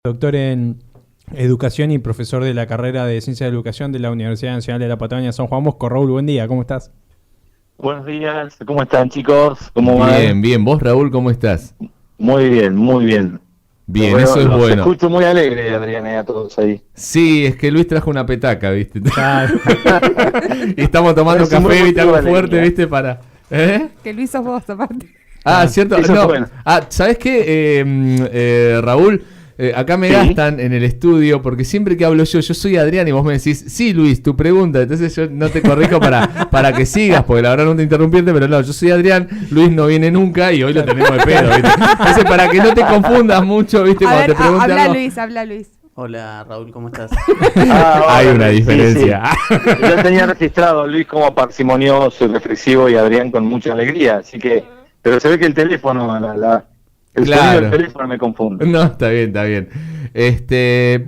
Doctor en Educación y profesor de la carrera de Ciencia de Educación de la Universidad Nacional de la Patagonia San Juan Bosco. Raúl, buen día, ¿cómo estás? Buenos días, ¿cómo están, chicos? ¿Cómo Bien, van? bien. ¿Vos, Raúl, cómo estás? Muy bien, muy bien. Bien, eso es Los bueno. escucho muy alegre, Adrián, a todos ahí. Sí, es que Luis trajo una petaca, ¿viste? Claro. Y estamos tomando Es un café, buen ¿viste? motivo Algo de fuerte, alegría. ¿viste? Para... ¿Eh? Que Luis sos vos, aparte. Ah, ¿cierto? Eso No. es bueno. ¿Sabés qué, Raúl? Acá me Sí. gastan en el estudio porque siempre que hablo yo soy Adrián y vos me decís, sí, Luis, tu pregunta. Entonces yo no te corrijo para que sigas, porque la verdad no te interrumpirte, pero no, yo soy Adrián, Luis no viene nunca y hoy lo tenemos de pedo, ¿viste? Entonces para que no te confundas mucho, ¿viste? A Cuando ver, te pregunte habla algo. Luis, habla Luis. Hola Raúl, ¿cómo estás? Hay Ahora, una sí, diferencia. sí. Yo tenía registrado a Luis como parsimonioso y reflexivo y Adrián con mucha alegría, así que... Pero se ve que el teléfono, el Claro. sonido del teléfono me confunde. No, está bien, está bien.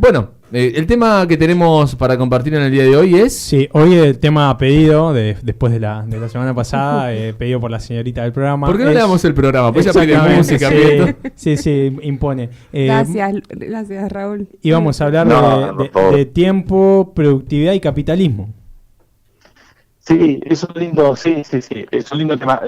Bueno, el tema que tenemos para compartir en el día de hoy es... Sí, hoy el tema pedido, después de la semana pasada, pedido por la señorita del programa. ¿Por qué no le damos el programa? Pues ya pide Exactamente, música, sí, pide todo. sí, impone. Gracias, Raúl. Íbamos a hablar No, por favor. de tiempo, productividad y capitalismo. Sí, es un lindo, sí, es un lindo tema.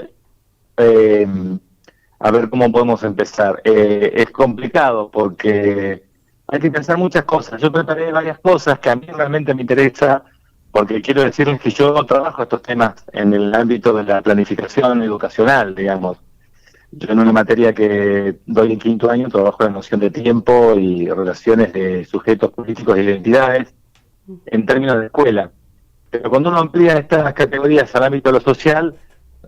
A ver cómo podemos empezar. Es complicado porque hay que pensar muchas cosas. Yo preparé varias cosas que a mí realmente me interesa, porque quiero decirles que yo trabajo estos temas en el ámbito de la planificación educacional, digamos. Yo en una materia que doy en quinto año trabajo la noción de tiempo y relaciones de sujetos políticos e identidades en términos de escuela. Pero cuando uno amplía estas categorías al ámbito de lo social,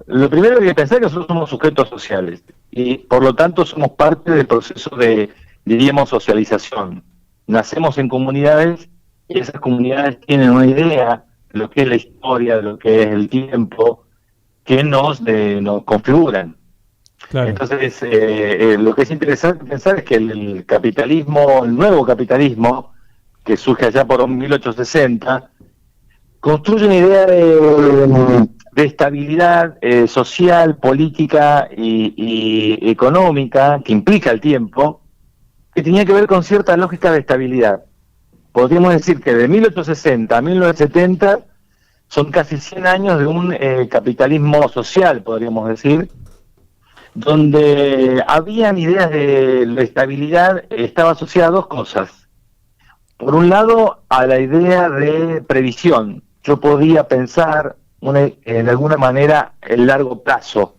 lo primero que hay que pensar es que nosotros somos sujetos sociales y por lo tanto somos parte del proceso de, diríamos, socialización. Nacemos en comunidades y esas comunidades tienen una idea de lo que es la historia, de lo que es el tiempo, que nos configuran. Claro. Entonces, lo que es interesante pensar es que el capitalismo, el nuevo capitalismo, que surge allá por 1860, construye una idea de estabilidad social, política y económica que implica el tiempo, que tenía que ver con cierta lógica de estabilidad. Podríamos decir que de 1860 a 1970 son casi 100 años de un capitalismo social, podríamos decir, donde habían ideas de la estabilidad, estaba asociada a dos cosas. Por un lado, a la idea de previsión. Yo podía pensar de alguna manera el largo plazo.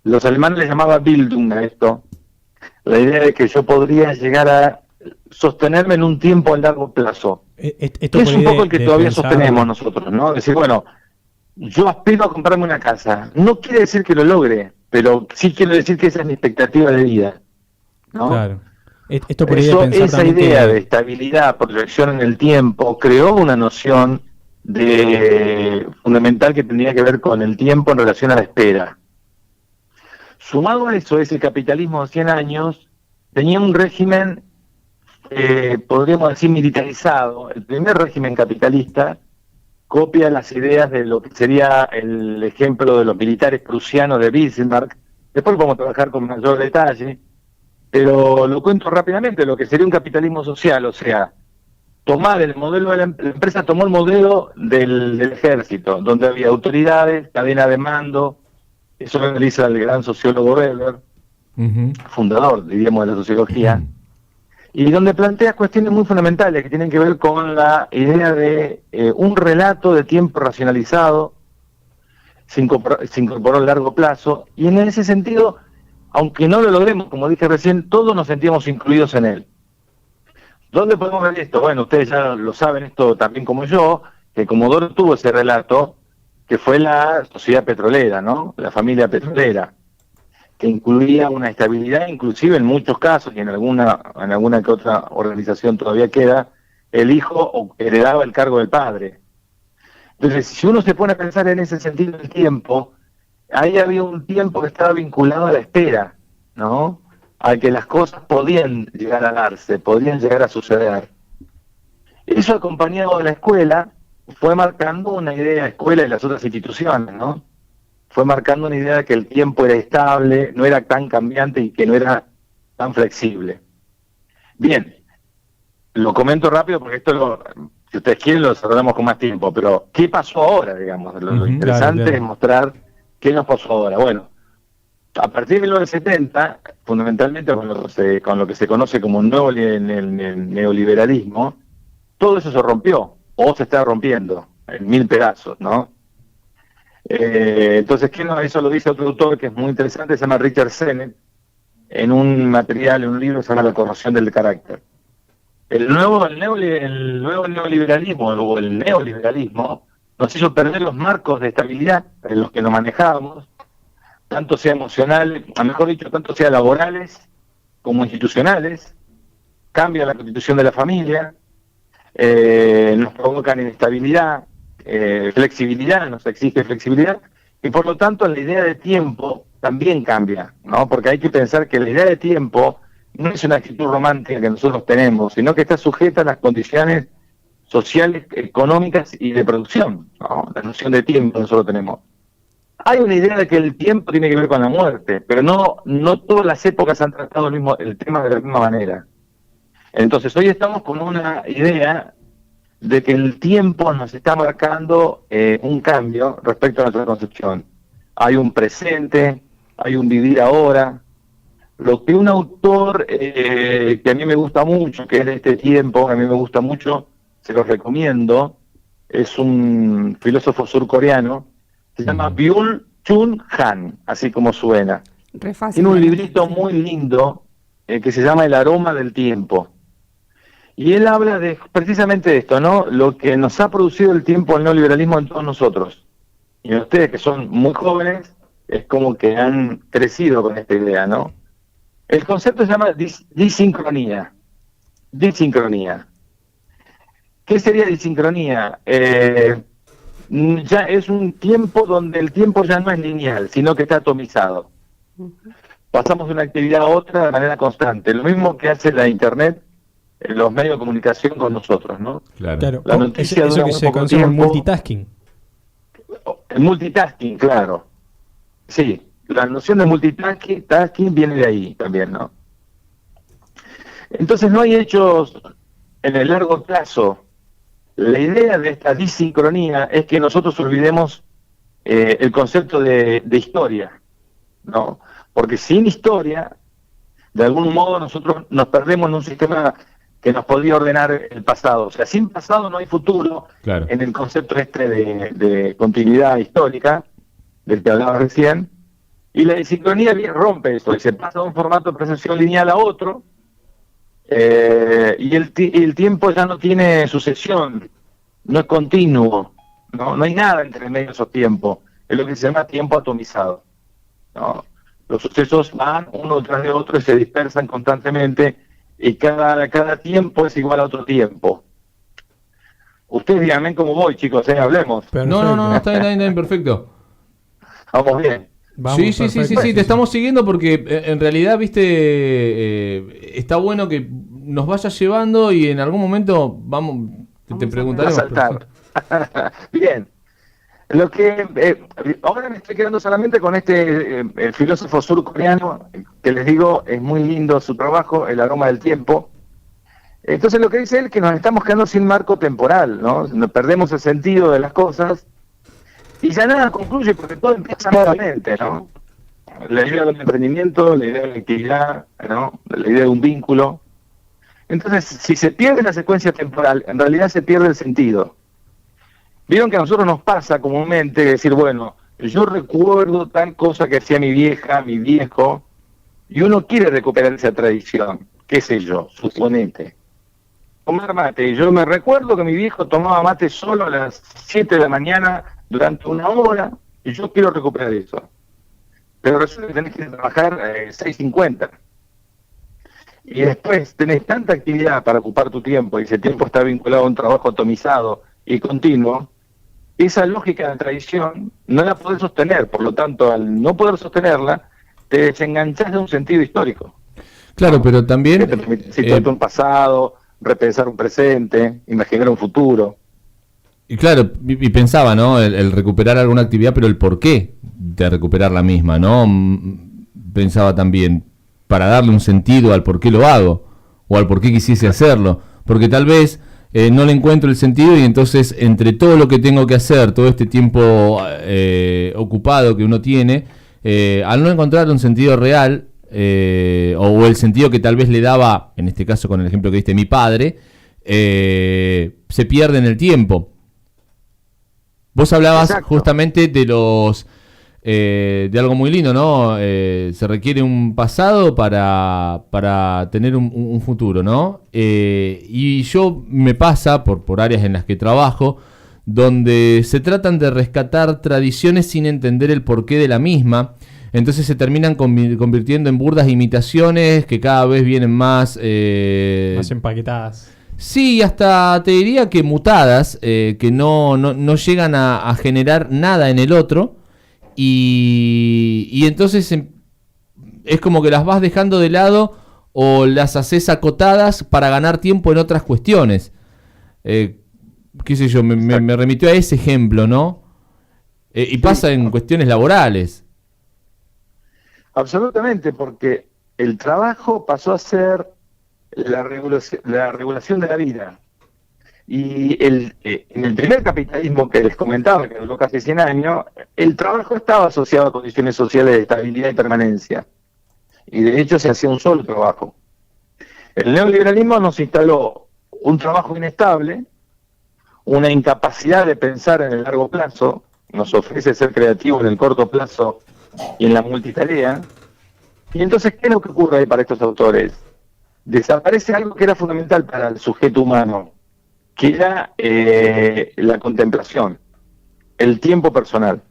Los alemanes le llamaban Bildung a esto. La idea de que yo podría llegar a sostenerme en un tiempo a largo plazo. Esto Que es por un ahí poco el que todavía pensar- sostenemos nosotros, ¿no? Decir, bueno, yo aspiro a comprarme una casa. No quiere decir que lo logre, pero sí quiero decir que esa es mi expectativa de vida, ¿no? Claro. Esto por ahí de Eso, pensar esa también idea que- de estabilidad, proyección en el tiempo, creó una noción fundamental que tendría que ver con el tiempo en relación a la espera. Sumado a eso, ese capitalismo de 100 años tenía un régimen, podríamos decir, militarizado. El primer régimen capitalista copia las ideas de lo que sería el ejemplo de los militares prusianos de Bismarck. Después podemos trabajar con mayor detalle, pero lo cuento rápidamente, lo que sería un capitalismo social, o sea, tomar el modelo de la empresa tomó el modelo del ejército, donde había autoridades, cadena de mando. Eso lo analiza el gran sociólogo Weber, Ujú. fundador, diríamos, de la sociología, y donde plantea cuestiones muy fundamentales que tienen que ver con la idea de un relato de tiempo racionalizado, se incorporó a largo plazo, y en ese sentido, aunque no lo logremos, como dije recién, todos nos sentíamos incluidos en él. ¿Dónde podemos ver esto? Bueno, ustedes ya lo saben esto también como yo, que Comodoro tuvo ese relato, que fue la sociedad petrolera, ¿no? La familia petrolera, que incluía una estabilidad, inclusive en muchos casos, y en alguna que otra organización todavía queda, el hijo heredaba el cargo del padre. Entonces, si uno se pone a pensar en ese sentido del tiempo, ahí había un tiempo que estaba vinculado a la espera, ¿no? A que las cosas podían llegar a darse, podían llegar a suceder. Eso acompañado de la escuela fue marcando una idea, la escuela y las otras instituciones, ¿no? Fue marcando una idea de que el tiempo era estable, no era tan cambiante y que no era tan flexible. Bien, lo comento rápido porque si ustedes quieren lo desarrollamos con más tiempo, pero ¿qué pasó ahora, digamos? Lo interesante claro. es mostrar qué nos pasó ahora. Bueno, a partir de 1970, fundamentalmente con lo que se conoce como el neoliberalismo, todo eso se rompió, o se está rompiendo, en 1000 pedazos, ¿no? Entonces, eso lo dice otro autor que es muy interesante, se llama Richard Sennett, en un libro que se llama La corrosión del carácter. El nuevo neoliberalismo, o el neoliberalismo, nos hizo perder los marcos de estabilidad en los que nos manejábamos, tanto sea emocional, mejor dicho, tanto sea laborales como institucionales. Cambia la constitución de la familia, nos provocan inestabilidad, flexibilidad, nos exige flexibilidad, y por lo tanto la idea de tiempo también cambia, ¿no? Porque hay que pensar que la idea de tiempo no es una actitud romántica que nosotros tenemos, sino que está sujeta a las condiciones sociales, económicas y de producción, ¿no? La noción de tiempo que nosotros tenemos. Hay una idea de que el tiempo tiene que ver con la muerte, pero no todas las épocas han tratado el tema de la misma manera. Entonces hoy estamos con una idea de que el tiempo nos está marcando un cambio respecto a nuestra concepción. Hay un presente, hay un vivir ahora. Lo que un autor que a mí me gusta mucho, que es de este tiempo, a mí me gusta mucho, se los recomiendo, es un filósofo surcoreano, se llama Byul-Chul Han, así como suena. Re fácil. Tiene un librito muy lindo que se llama El aroma del tiempo. Y él habla precisamente de esto, ¿no? Lo que nos ha producido el tiempo, el neoliberalismo en todos nosotros. Y en ustedes que son muy jóvenes, es como que han crecido con esta idea, ¿no? El concepto se llama disincronía. Disincronía. ¿Qué sería disincronía? Ya es un tiempo donde el tiempo ya no es lineal, sino que está atomizado. Pasamos de una actividad a otra de manera constante. Lo mismo que hace la Internet, los medios de comunicación con nosotros, ¿no? Claro. La noticia Eso dura que muy se poco conoce como tiempo. multitasking. El multitasking, claro. Sí, la noción de multitasking viene de ahí también, ¿no? Entonces no hay hechos en el largo plazo. La idea de esta disincronía es que nosotros olvidemos el concepto de historia, ¿no? Porque sin historia, de algún modo nosotros nos perdemos en un sistema que nos podría ordenar el pasado. O sea, sin pasado no hay futuro, Claro. en el concepto de continuidad histórica, del que hablaba recién, y la disincronía rompe eso, y se pasa de un formato de percepción lineal a otro, y el tiempo ya no tiene sucesión, no es continuo, no hay nada entre medio de esos tiempos, es lo que se llama tiempo atomizado, ¿no? Los sucesos van uno tras de otro y se dispersan constantemente, y cada tiempo es igual a otro tiempo. Ustedes díganme cómo voy, chicos, hablemos. No, está bien, perfecto. Vamos bien. Vamos, Sí, perfecto. te estamos siguiendo porque en realidad, está bueno que nos vayas llevando y en algún momento te preguntaremos. A saltar. Bien. Lo que ahora me estoy quedando solamente con el filósofo surcoreano, que les digo, es muy lindo su trabajo, El aroma del tiempo. Entonces lo que dice él es que nos estamos quedando sin marco temporal, ¿no? Nos perdemos el sentido de las cosas y ya nada concluye porque todo empieza nuevamente, ¿no? La idea del emprendimiento, la idea de la actividad, ¿no? La idea de un vínculo. Entonces, si se pierde la secuencia temporal, en realidad se pierde el sentido. Vieron que a nosotros nos pasa comúnmente decir, bueno, yo recuerdo tal cosa que hacía mi vieja, mi viejo, y uno quiere recuperar esa tradición, qué sé yo, suponete. Tomar mate, yo me recuerdo que mi viejo tomaba mate solo a las 7 de la mañana durante 1 hora, y yo quiero recuperar eso. Pero resulta que tenés que trabajar 6:50. Y después tenés tanta actividad para ocupar tu tiempo, y ese tiempo está vinculado a un trabajo atomizado y continuo, esa lógica de tradición no la podés sostener. Por lo tanto, al no poder sostenerla, te desenganchás de un sentido histórico. Claro, pero también Que te permite situarte un pasado, repensar un presente, imaginar un futuro. y claro, y pensaba, ¿no? El recuperar alguna actividad, pero el porqué de recuperar la misma, ¿no? Pensaba también, para darle un sentido al por qué lo hago, o al por qué quisiese hacerlo. porque tal vez no le encuentro el sentido y entonces entre todo lo que tengo que hacer, todo este tiempo ocupado que uno tiene, al no encontrar un sentido real, o el sentido que tal vez le daba, en este caso con el ejemplo que diste, mi padre, se pierde en el tiempo. Vos hablabas justamente de los de algo muy lindo, ¿no? Se requiere un pasado para tener un futuro, ¿no? Y yo me pasa por áreas en las que trabajo, donde se tratan de rescatar tradiciones sin entender el porqué de la misma. Entonces se terminan convirtiendo en burdas imitaciones que cada vez vienen más empaquetadas. Sí, hasta te diría que mutadas, que no llegan a generar nada en el otro, y entonces es como que las vas dejando de lado o las haces acotadas para ganar tiempo en otras cuestiones. Qué sé yo, me remitió a ese ejemplo, ¿no? Y pasa en cuestiones laborales. Absolutamente, porque el trabajo pasó a ser la regulación de la vida. Y en el primer capitalismo que les comentaba, que duró casi 100 años, el trabajo estaba asociado a condiciones sociales de estabilidad y permanencia. Y de hecho se hacía un solo trabajo. El neoliberalismo nos instaló un trabajo inestable, una incapacidad de pensar en el largo plazo, nos ofrece ser creativo en el corto plazo y en la multitarea. Y entonces, ¿qué es lo que ocurre ahí para estos autores? Desaparece algo que era fundamental para el sujeto humano, que era la contemplación, el tiempo personal.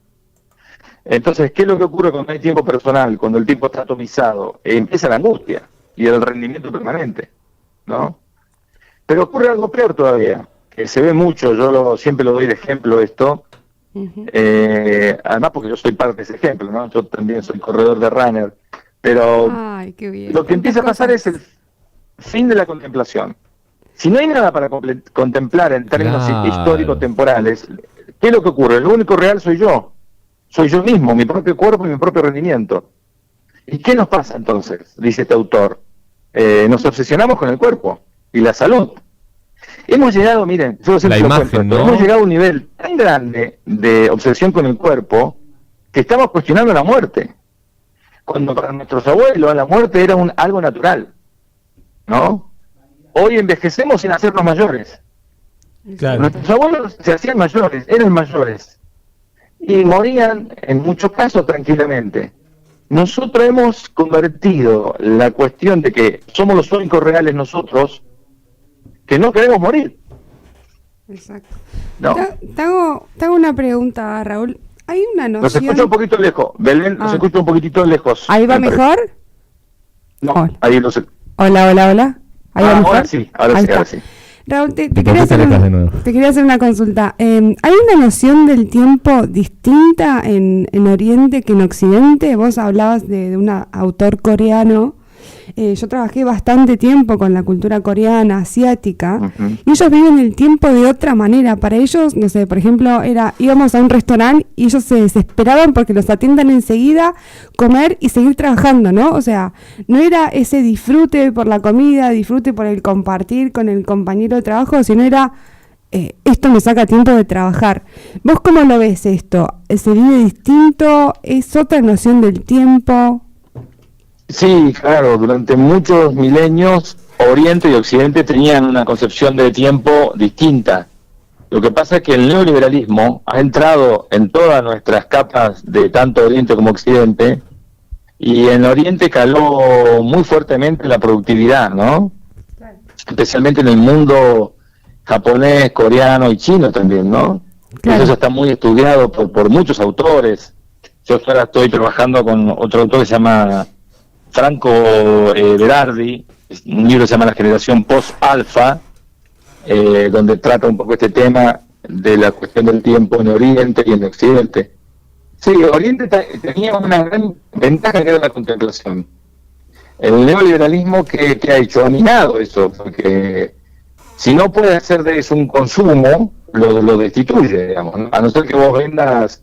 Entonces, ¿qué es lo que ocurre cuando hay tiempo personal? Cuando el tiempo está atomizado, empieza la angustia y el rendimiento permanente, ¿no? Pero ocurre algo peor todavía, que se ve mucho, siempre lo doy de ejemplo esto, además porque yo soy parte de ese ejemplo, ¿no? Yo también soy corredor de runner, pero ay, qué bien. Lo que empieza a pasar es el fin de la contemplación. Si no hay nada para contemplar en términos históricos temporales, ¿qué es lo que ocurre? Lo único real soy yo mismo, mi propio cuerpo y mi propio rendimiento. ¿Y qué nos pasa entonces? Dice este autor. Nos obsesionamos con el cuerpo y la salud. Hemos llegado, miren, yo siempre lo cuento, ¿no? Hemos llegado a un nivel tan grande de obsesión con el cuerpo que estamos cuestionando la muerte. Cuando para nuestros abuelos la muerte era algo natural, ¿no? Hoy envejecemos sin hacernos mayores. Claro. Nuestros abuelos se hacían mayores, eran mayores, y morían en muchos casos tranquilamente. Nosotros hemos convertido la cuestión de que somos los únicos reales nosotros, que no queremos morir. Exacto. ¿No? Te hago una pregunta, Raúl. Hay una noción... Nos escucha un poquito lejos. Belén nos escucha un poquitito lejos. ¿Ahí va mejor? No, hola. ahí no se... Hola. ¿Ahí va mejor? Ahora sí. Raúl, te quería hacer una consulta. ¿Hay una noción del tiempo distinta en Oriente que en Occidente? Vos hablabas de un autor coreano. Yo trabajé bastante tiempo con la cultura coreana, asiática, y ellos viven el tiempo de otra manera. Para ellos, no sé, por ejemplo, íbamos a un restaurante y ellos se desesperaban porque los atiendan enseguida, comer y seguir trabajando, ¿no? O sea, no era ese disfrute por la comida, disfrute por el compartir con el compañero de trabajo, sino era, esto me saca tiempo de trabajar. ¿Vos cómo lo ves esto? ¿Se vive distinto? ¿Es otra noción del tiempo? Sí, claro, durante muchos milenios Oriente y Occidente tenían una concepción de tiempo distinta. Lo que pasa es que el neoliberalismo ha entrado en todas nuestras capas de tanto Oriente como Occidente, y en Oriente caló muy fuertemente la productividad, ¿no? Especialmente en el mundo japonés, coreano y chino también, ¿no? Claro. Eso está muy estudiado por muchos autores. Yo ahora estoy trabajando con otro autor que se llama Franco Berardi, un libro que se llama La generación post-alfa, donde trata un poco este tema de la cuestión del tiempo en Oriente y en Occidente. Sí, Oriente tenía una gran ventaja que era la contemplación. El neoliberalismo que ha hecho, ha minado eso, porque si no puede hacer de eso un consumo, lo destituye, digamos, ¿no? A no ser que vos vendas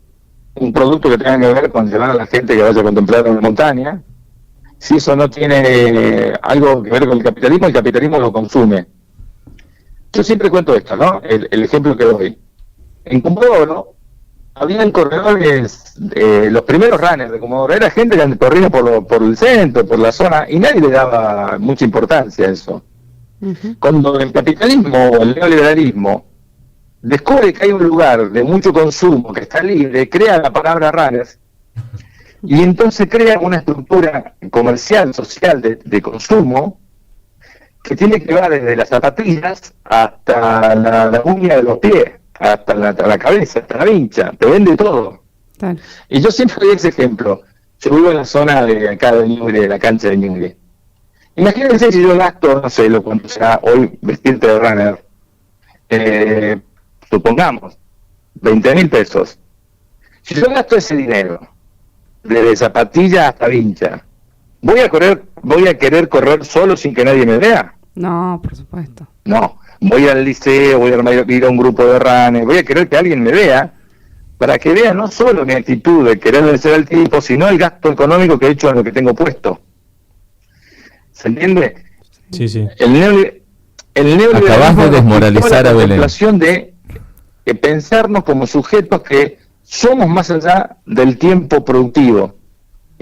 un producto que tenga que ver con llevar a la gente que vaya a contemplar una montaña. Si eso no tiene algo que ver con el capitalismo lo consume. Yo siempre cuento esto, ¿no? El ejemplo que doy. En Comodoro habían corredores, los primeros runners de Comodoro, era gente que corría por el centro, por la zona, y nadie le daba mucha importancia a eso. Cuando el capitalismo o el neoliberalismo descubre que hay un lugar de mucho consumo que está libre, crea la palabra runners, y entonces crea una estructura comercial, social de consumo, que tiene que ver desde las zapatillas hasta la uña de los pies, hasta la cabeza, hasta la vincha, te vende todo. Claro. Y yo siempre doy ese ejemplo. Yo vivo en la zona de acá de Ñuble, de la cancha de Ñuble. Imagínense si yo gasto, no sé lo cuánto será hoy vestirte de runner, supongamos, 20.000 pesos. Si yo gasto ese dinero, desde zapatilla hasta vincha, ¿voy a querer correr solo sin que nadie me vea? No, por supuesto. No, voy al liceo, voy a ir a un grupo de runners, voy a querer que alguien me vea, para que vea no solo mi actitud de querer vencer al tipo, sino el gasto económico que he hecho en lo que tengo puesto. ¿Se entiende? Sí, sí. El neoliberalismo Acabas de desmoralizar a Belén. La contemplación de pensarnos como sujetos que somos más allá del tiempo productivo.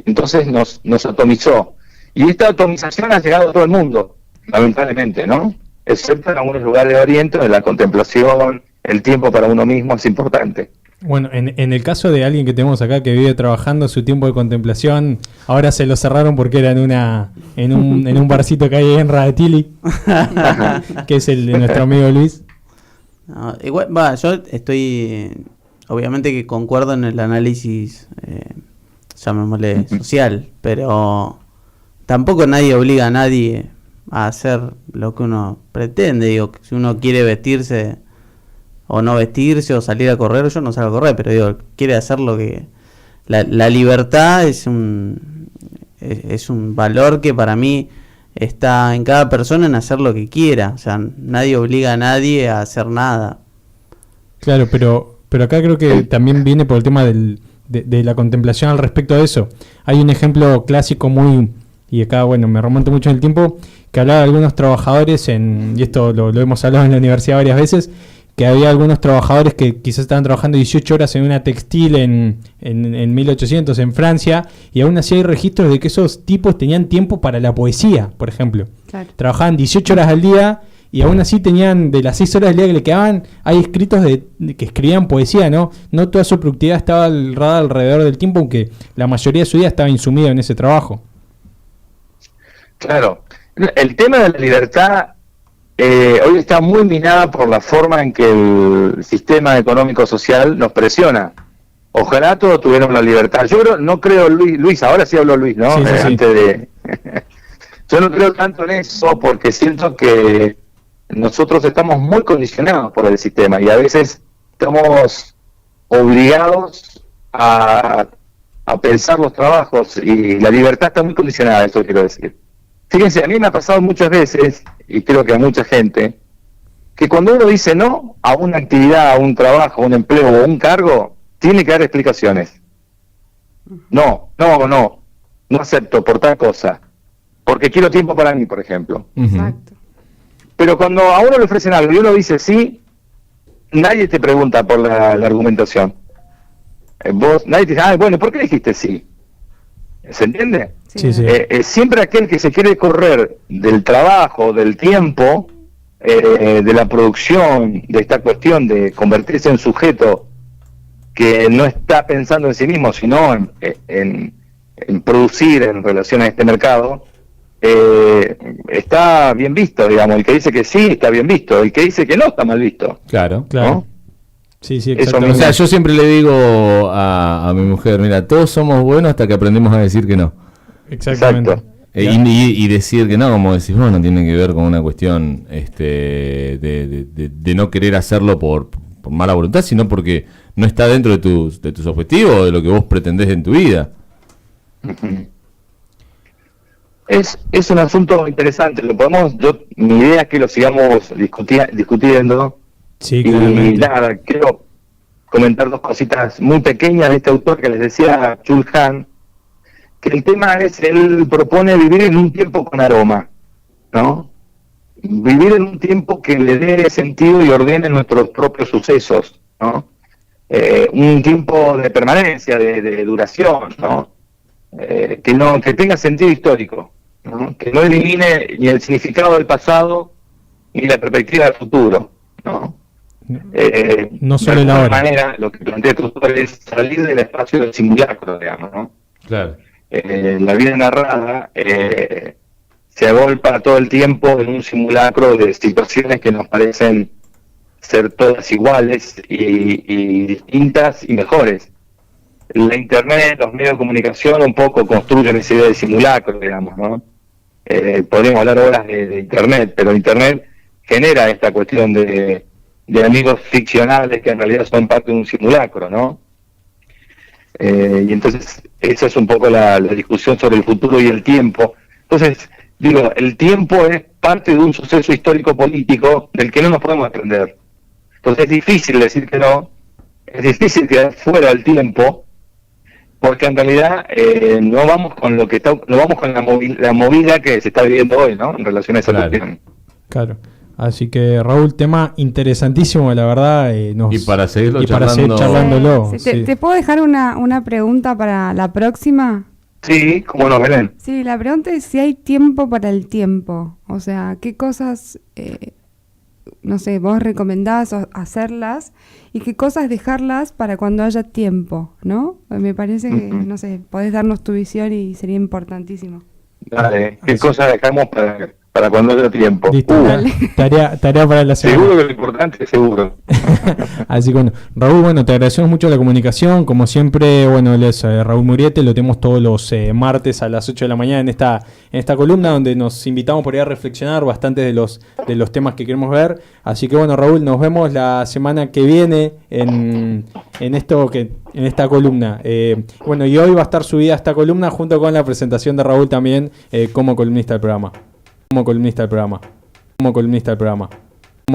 Entonces nos atomizó. Y esta atomización ha llegado a todo el mundo, lamentablemente, ¿no? Excepto en algunos lugares de Oriente, donde la contemplación, el tiempo para uno mismo es importante. Bueno, en el caso de alguien que tenemos acá que vive trabajando, su tiempo de contemplación, ahora se lo cerraron porque era en un barcito que hay en Radatili, que es el de nuestro amigo Luis. No, igual, yo estoy, obviamente que concuerdo en el análisis, llamémosle social, pero tampoco nadie obliga a nadie a hacer lo que uno pretende. Digo, si uno quiere vestirse o no vestirse o salir a correr, yo no salgo a correr, pero digo, quiere hacer lo que... La libertad es un valor que para mí está en cada persona en hacer lo que quiera. O sea, nadie obliga a nadie a hacer nada. Claro, pero acá creo que también viene por el tema de la contemplación al respecto de eso. Hay un ejemplo clásico muy... Y acá, bueno, me remonto mucho en el tiempo, que hablaba de algunos trabajadores, y esto lo hemos hablado en la universidad varias veces, que había algunos trabajadores que quizás estaban trabajando 18 horas en una textil en 1800 en Francia, y aún así hay registros de que esos tipos tenían tiempo para la poesía, por ejemplo. Claro. Trabajaban 18 horas al día y aún así tenían, de las 6 horas del día que le quedaban, hay escritos de que escribían poesía, ¿no? No toda su productividad estaba alrededor del tiempo, aunque la mayoría de su día estaba insumido en ese trabajo. Claro, el tema de la libertad hoy está muy minada por la forma en que el sistema económico-social nos presiona. Ojalá todos tuviéramos la libertad. Yo no creo, Luis, ahora sí habló Luis, ¿no? Sí, sí, antes de... Yo no creo tanto en eso porque siento que nosotros estamos muy condicionados por el sistema y a veces estamos obligados a pensar los trabajos y la libertad está muy condicionada, eso quiero decir. Fíjense, a mí me ha pasado muchas veces, y creo que a mucha gente, que cuando uno dice no a una actividad, a un trabajo, a un empleo o un cargo, tiene que dar explicaciones. No acepto por tal cosa, porque quiero tiempo para mí, por ejemplo. Exacto. Pero cuando a uno le ofrecen algo y uno dice sí, nadie te pregunta por la argumentación. Nadie te dice, bueno, ¿por qué dijiste sí? ¿Se entiende? Sí, sí. Siempre aquel que se quiere correr del trabajo, del tiempo, de la producción, de esta cuestión de convertirse en sujeto que no está pensando en sí mismo, sino en producir en relación a este mercado, está bien visto, digamos. El que dice que sí está bien visto, el que dice que no está mal visto. Claro. ¿No? Sí, sí, Eso exactamente. O sea, yo siempre le digo a mi mujer, mira, todos somos buenos hasta que aprendemos a decir que no. Exactamente. Exacto. Y decir que no, como decís, no tiene que ver con una cuestión de no querer hacerlo por mala voluntad, sino porque no está dentro de tus objetivos o de lo que vos pretendés en tu vida. Es un asunto interesante, mi idea es que lo sigamos discutiendo. Sí, Y claramente. nada, quiero comentar dos cositas muy pequeñas de este autor que les decía, Chul Han, que el tema es, él propone vivir en un tiempo con aroma, ¿no? vivir en un tiempo que le dé sentido y ordene nuestros propios sucesos, ¿no? Un tiempo de permanencia, de duración, ¿no? Que tenga sentido histórico, ¿no? Que no elimine ni el significado del pasado ni la perspectiva del futuro, ¿no? No solo de el alguna ahora. manera, lo que plantea tu autor es salir del espacio del simulacro, digamos, ¿no? Claro. La vida narrada se agolpa todo el tiempo en un simulacro de situaciones que nos parecen ser todas iguales y distintas y mejores. La internet, los medios de comunicación un poco construyen esa idea de simulacro, digamos, ¿no? Podríamos hablar horas de internet, pero internet genera esta cuestión de amigos ficcionales que en realidad son parte de un simulacro, ¿no? Y entonces esa es un poco la discusión sobre el futuro y el tiempo. Entonces, digo, el tiempo es parte de un suceso histórico político del que no nos podemos desprender. Entonces es difícil decir que no, es difícil quedar fuera del tiempo, porque en realidad no vamos con lo que está, no vamos con la movida que se está viviendo hoy, ¿no? En relación a esa cuestión. Claro. Así que, Raúl, tema interesantísimo, la verdad. Y para seguirlo para seguir charlándolo. ¿Te puedo dejar una pregunta para la próxima? Sí, cómo no, Belén. Sí, la pregunta es si hay tiempo para el tiempo. O sea, ¿qué cosas, no sé, vos recomendás hacerlas y qué cosas dejarlas para cuando haya tiempo, ¿no? Me parece que, no sé, podés darnos tu visión y sería importantísimo. Dale, ¿qué cosas dejamos para cuando haya tiempo? Listo, tarea para la semana. Seguro que lo importante es seguro. Así que bueno, Raúl, bueno, te agradecemos mucho la comunicación. Como siempre, bueno, él es Raúl Muriete, lo tenemos todos los martes a las 8 de la mañana en esta columna donde nos invitamos por ahí a reflexionar bastante de los temas que queremos ver. Así que bueno, Raúl, nos vemos la semana que viene en esta columna. Bueno, y hoy va a estar subida esta columna junto con la presentación de Raúl también como columnista del programa.